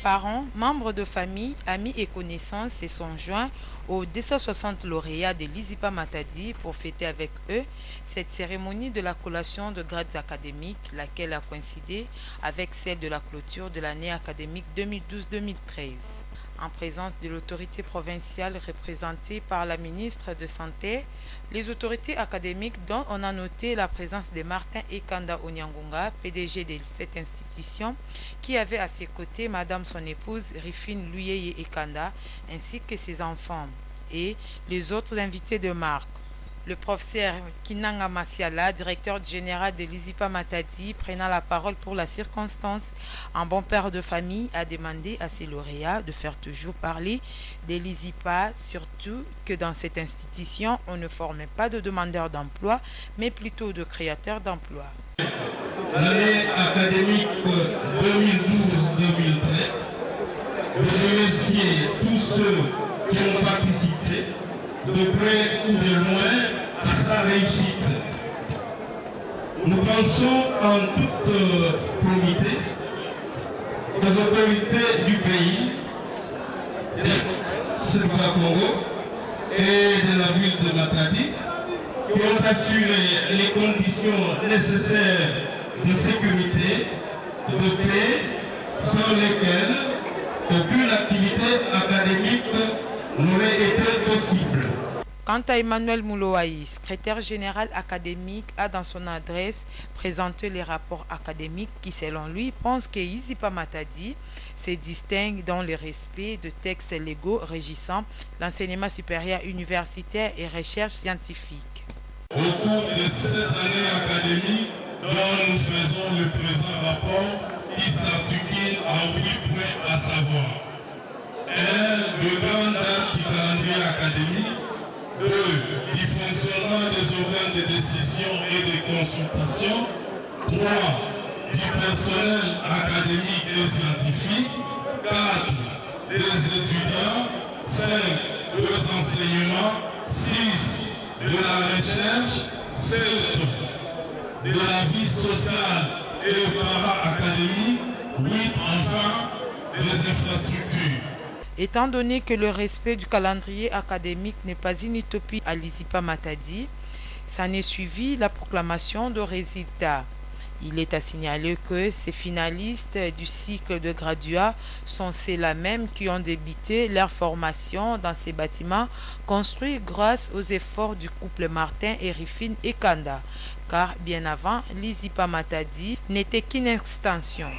Parents, membres de famille, amis et connaissances se sont joints aux 260 lauréats de l'ISIPA Matadi pour fêter avec eux cette cérémonie de la collation de grades académiques, laquelle a coïncidé avec celle de la clôture de l'année académique 2012-2013. En présence de l'autorité provinciale représentée par la ministre de Santé, les autorités académiques dont on a noté la présence de Martin Ekanda Onyangunga, PDG de cette institution, qui avait à ses côtés Madame son épouse Rifine Luyeye Ekanda, ainsi que ses enfants, et les autres invités de marque. Le professeur Kinanga Masiala, directeur général de l'ISIPA Matadi, prenant la parole pour la circonstance, un bon père de famille a demandé à ses lauréats de faire toujours parler de l'ISIPA, surtout que dans cette institution, on ne formait pas de demandeurs d'emploi, mais plutôt de créateurs d'emplois. L'année académique 2012-2013, je remercie tous ceux qui ont participé de près ou de loin à sa réussite. Nous pensons en toute probité aux autorités du pays, de Sylva Congo et de la ville de Matadi, qui ont assuré les conditions nécessaires de sécurité, de paix, sans lesquelles aucune activité académique n'aurait été possible. Quant à Emmanuel Mouloaï, secrétaire général académique, a dans son adresse présenté les rapports académiques qui, selon lui, pensent que ISIPA Matadi se distingue dans le respect de textes légaux régissant l'enseignement supérieur universitaire et recherche scientifique. Au cours de cette année académique dont nous faisons le présent rapport, qui s'articule en 8 points à savoir 1. Le grand date du calendrier académique. 2. Du fonctionnement des organes de décision et de consultation. 3. Du personnel académique et scientifique. 4. Des étudiants. 5. Des enseignements. 6. De la recherche. 7. De la vie sociale et para-académique. 8. Enfin, des infrastructures. Étant donné que le respect du calendrier académique n'est pas une utopie à l'ISIPA Matadi, s'en est suivi la proclamation de résultats. Il est à signaler que ces finalistes du cycle de graduats sont ceux-là même qui ont débuté leur formation dans ces bâtiments construits grâce aux efforts du couple Martin et Rifine Ekanda, car bien avant, l'ISIPA Matadi n'était qu'une extension.